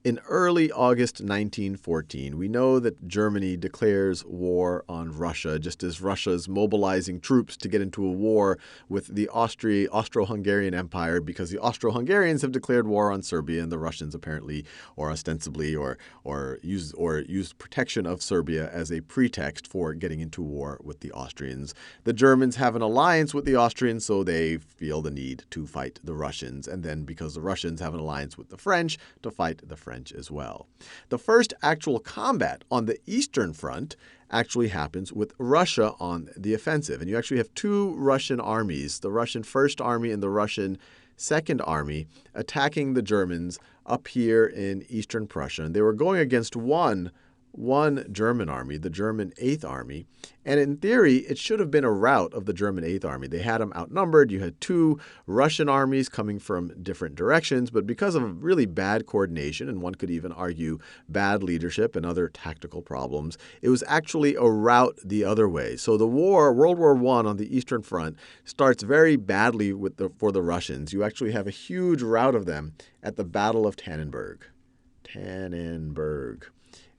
In early August 1914, we know that Germany declares war on Russia, just as Russia's mobilizing troops to get into a war with the Austro-Hungarian Empire, because the Austro-Hungarians have declared war on Serbia, and the Russians apparently, or ostensibly, or used protection of Serbia as a pretext for getting into war with the Austrians. The Germans have an alliance with the Austrians, so they feel the need to fight the Russians, and then because the Russians have an alliance with the French, to fight the French as well. The first actual combat on the Eastern Front actually happens with Russia on the offensive. And you actually have two Russian armies, the Russian First Army and the Russian Second Army, attacking the Germans up here in Eastern Prussia. And they were going against one German army, the German Eighth Army. And in theory, it should have been a rout of the German Eighth Army. They had them outnumbered. You had two Russian armies coming from different directions, but because of really bad coordination, and one could even argue bad leadership and other tactical problems, it was actually a rout the other way. So the war, World War I on the Eastern Front, starts very badly for the Russians. You actually have a huge rout of them at the Battle of Tannenberg.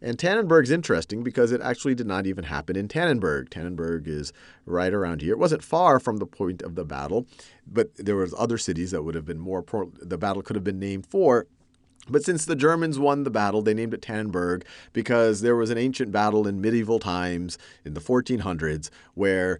And Tannenberg's interesting because it actually did not even happen in Tannenberg. Tannenberg is right around here. It wasn't far from the point of the battle, but there was other cities that would have been the battle could have been named for. But since the Germans won the battle, they named it Tannenberg because there was an ancient battle in medieval times in the 1400s where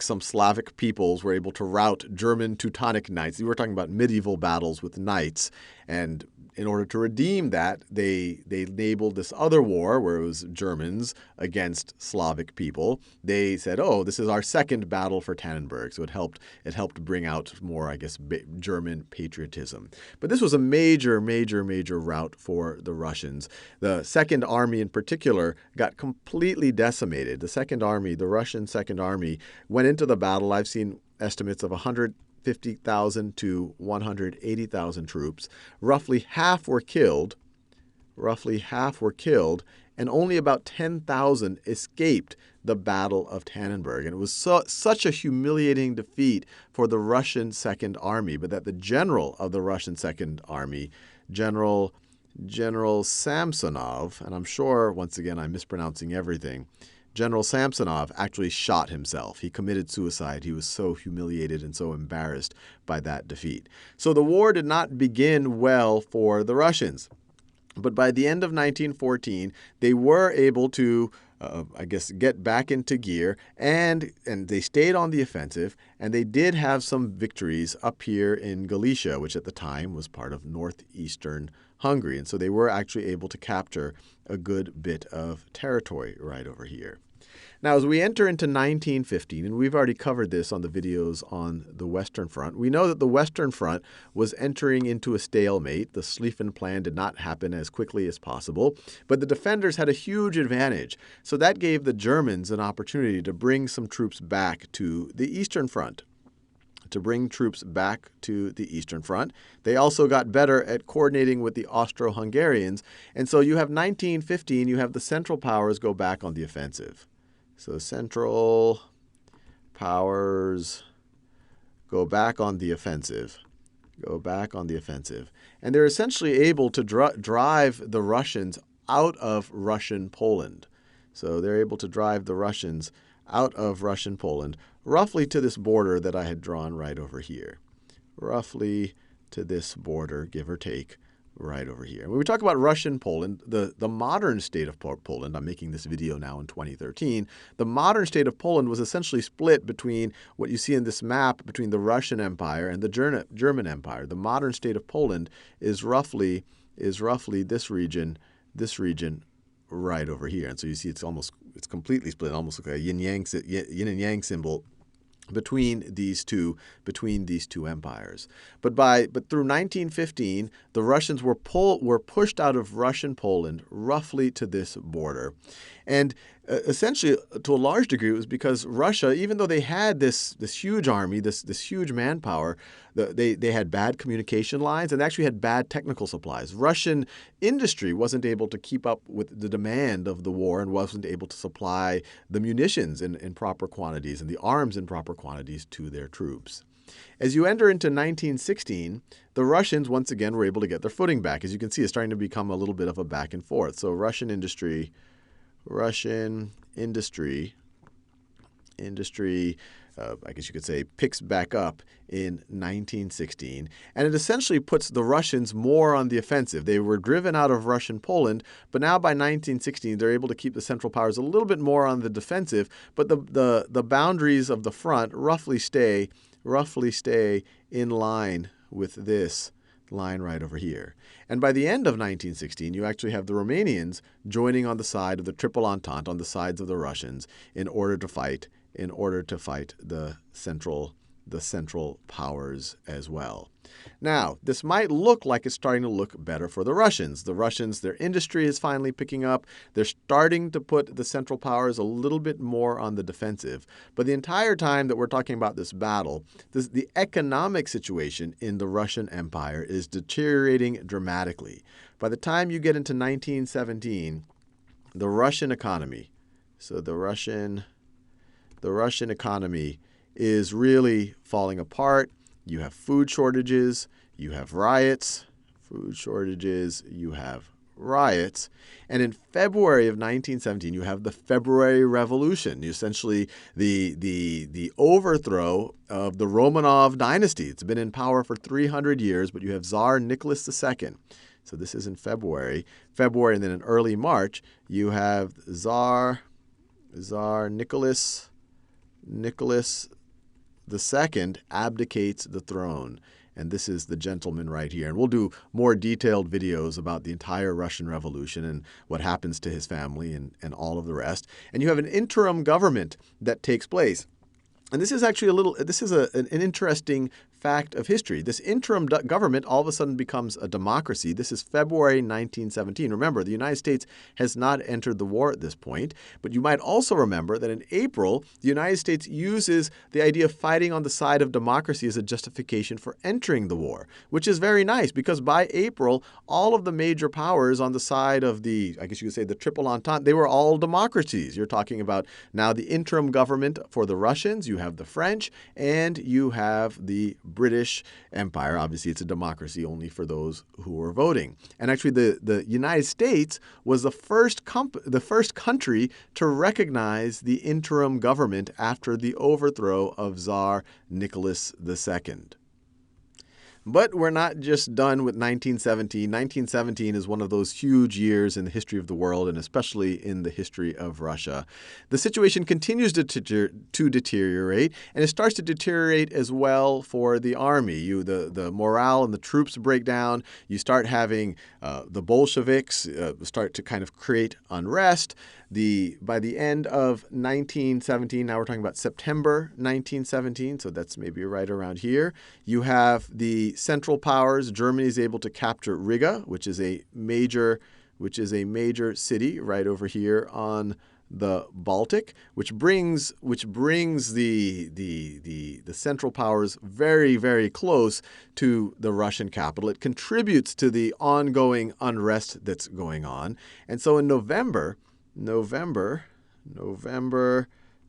some Slavic peoples were able to rout German Teutonic knights. We were talking about medieval battles with knights, and in order to redeem that, they labeled this other war, where it was Germans against Slavic people. They said, "Oh, this is our second battle for Tannenberg." So it helped bring out more, I guess, German patriotism. But this was a major rout for the Russians. The Second Army in particular got completely decimated. The Russian Second Army went into the battle. I've seen estimates of 150,000 to 180,000 troops. Roughly half were killed, and only about 10,000 escaped the Battle of Tannenberg. And it was such a humiliating defeat for the Russian Second Army, but that the general of the Russian Second Army, General Samsonov, and I'm sure, once again, I'm mispronouncing everything, General Samsonov actually shot himself. He committed suicide. He was so humiliated and so embarrassed by that defeat. So the war did not begin well for the Russians. But by the end of 1914, they were able to, get back into gear, and they stayed on the offensive, and they did have some victories up here in Galicia, which at the time was part of northeastern Hungary. And so they were actually able to capture a good bit of territory right over here. Now, as we enter into 1915, and we've already covered this on the videos on the Western Front, we know that the Western Front was entering into a stalemate. The Schlieffen Plan did not happen as quickly as possible, but the defenders had a huge advantage. So that gave the Germans an opportunity to bring some troops back to the Eastern Front. They also got better at coordinating with the Austro-Hungarians. And so you have 1915, you have the Central Powers go back on the offensive. So Central Powers go back on the offensive. And they're essentially able to drive the Russians out of Russian Poland. So they're able to drive the Russians out of Russian Poland, roughly to this border that I had drawn right over here. Roughly to this border, give or take, right over here. When we talk about Russian Poland, the modern state of Poland, I'm making this video now in 2013, the modern state of Poland was essentially split between what you see in this map between the Russian Empire and the German Empire. The modern state of Poland is roughly this region right over here. And so you see it's completely split, almost like a yin and yang symbol between these two empires. But through 1915, the Russians were pushed out of Russian Poland roughly to this border. And essentially, to a large degree, it was because Russia, even though they had this huge army, this huge manpower, they had bad communication lines and actually had bad technical supplies. Russian industry wasn't able to keep up with the demand of the war and wasn't able to supply the munitions in proper quantities and the arms in proper quantities to their troops. As you enter into 1916, the Russians once again were able to get their footing back. As you can see, it's starting to become a little bit of a back and forth. So Russian industry, I guess you could say, picks back up in 1916. And it essentially puts the Russians more on the offensive. They were driven out of Russian Poland, but now by 1916, they're able to keep the Central Powers a little bit more on the defensive. But the boundaries of the front roughly stay in line with this line right over here. And by the end of 1916, you actually have the Romanians joining on the side of the Triple Entente, on the sides of the Russians, in order to fight the Central Powers as well. Now, this might look like it's starting to look better for the Russians. The Russians, their industry is finally picking up. They're starting to put the Central Powers a little bit more on the defensive. But the entire time that we're talking about this battle, the economic situation in the Russian Empire is deteriorating dramatically. By the time you get into 1917, the Russian economy, is really falling apart. You have food shortages, you have riots, and in February of 1917, you have the February Revolution, essentially the overthrow of the Romanov dynasty. It's been in power for 300 years, but you have Tsar Nicholas II. So this is in February, and then in early March, you have Tsar Nicholas II abdicates the throne. And this is the gentleman right here. And we'll do more detailed videos about the entire Russian Revolution and what happens to his family and all of the rest. And you have an interim government that takes place. And this is actually an interesting fact of history. This interim government all of a sudden becomes a democracy. This is February 1917. Remember, the United States has not entered the war at this point, but you might also remember that in April, the United States uses the idea of fighting on the side of democracy as a justification for entering the war, which is very nice because by April, all of the major powers on the side of the, I guess you could say, the Triple Entente, they were all democracies. You're talking about now the interim government for the Russians, you have the French, and you have the British Empire. Obviously, it's a democracy only for those who were voting. And actually, the United States was the first country to recognize the interim government after the overthrow of Tsar Nicholas II. But we're not just done with 1917. 1917 is one of those huge years in the history of the world, and especially in the history of Russia. The situation continues to deteriorate, and it starts to deteriorate as well for the army. The morale and the troops break down. You start having the Bolsheviks start to kind of create unrest. By the end of 1917, now we're talking about September 1917, so that's maybe right around here, you have the Central Powers. Germany is able to capture Riga, which is a major city right over here on the Baltic, which brings the Central Powers very, very close to the Russian capital. It contributes to the ongoing unrest that's going on. And so in November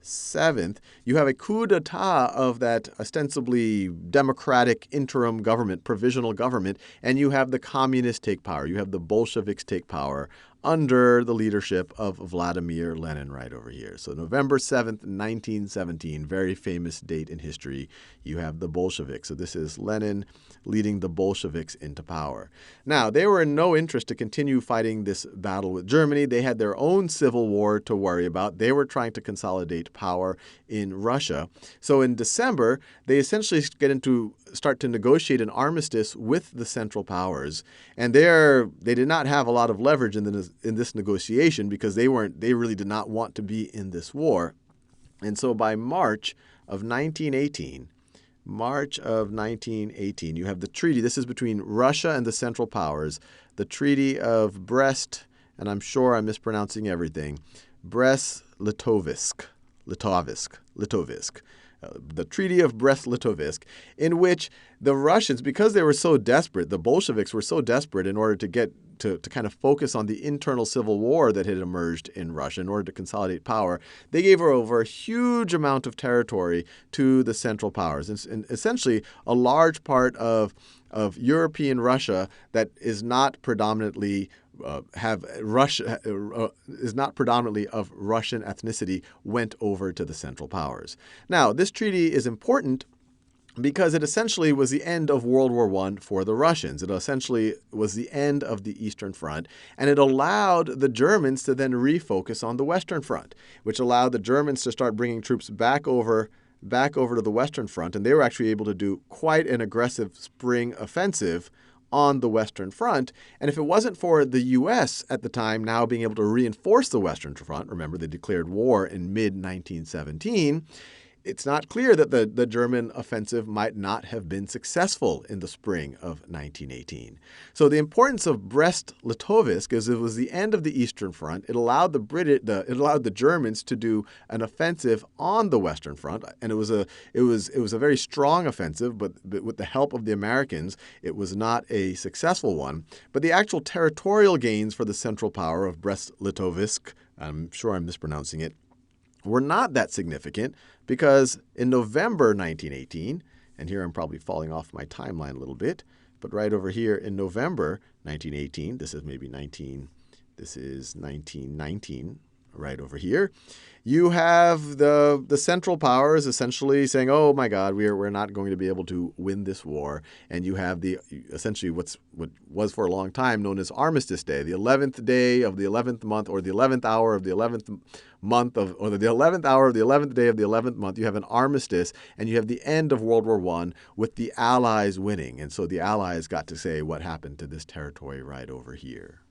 7th, you have a coup d'etat of that ostensibly democratic interim government, provisional government, and you have the communists take power. You have the Bolsheviks take power under the leadership of Vladimir Lenin right over here. So November 7th, 1917, very famous date in history, you have the Bolsheviks. So this is Lenin leading the Bolsheviks into power. Now, they were in no interest to continue fighting this battle with Germany. They had their own civil war to worry about. They were trying to consolidate power in Russia. So in December, they essentially start to negotiate an armistice with the Central Powers. And they did not have a lot of leverage in this negotiation because they really did not want to be in this war. And so by March of 1918, you have the treaty. This is between Russia and the Central Powers, the Treaty of Brest, and I'm sure I'm mispronouncing everything, Brest-Litovsk, the Treaty of Brest-Litovsk, in which the Russians, because they were so desperate, the Bolsheviks were so desperate in order to get to kind of focus on the internal civil war that had emerged in Russia in order to consolidate power, they gave over a huge amount of territory to the Central Powers. And essentially, a large part of European Russia that is not predominantly is not predominantly of Russian ethnicity went over to the Central Powers. Now, this treaty is important because it essentially was the end of World War I for the Russians. It essentially was the end of the Eastern Front, and it allowed the Germans to then refocus on the Western Front, which allowed the Germans to start bringing troops back over to the Western Front, and they were actually able to do quite an aggressive spring offensive on the Western Front. And if it wasn't for the U.S. at the time now being able to reinforce the Western Front, remember they declared war in mid-1917, it's not clear that the German offensive might not have been successful in the spring of 1918. So the importance of Brest-Litovsk is it was the end of the Eastern Front. It allowed the Germans to do an offensive on the Western Front, and it was a very strong offensive, but with the help of the Americans, it was not a successful one. But the actual territorial gains for the Central Power of Brest-Litovsk, I'm sure I'm mispronouncing it, were not that significant because in November 1918, and here I'm probably falling off my timeline a little bit, but right over here in November 1918, this is 1919, right over here, you have the Central Powers essentially saying, oh my God, we're not going to be able to win this war. And you have essentially what was for a long time known as Armistice Day, the 11th day of the 11th month, or the 11th hour of the 11th month or the 11th hour of the 11th day of the 11th month. You have an armistice, and you have the end of World War I with the Allies winning. And so the Allies got to say what happened to this territory right over here.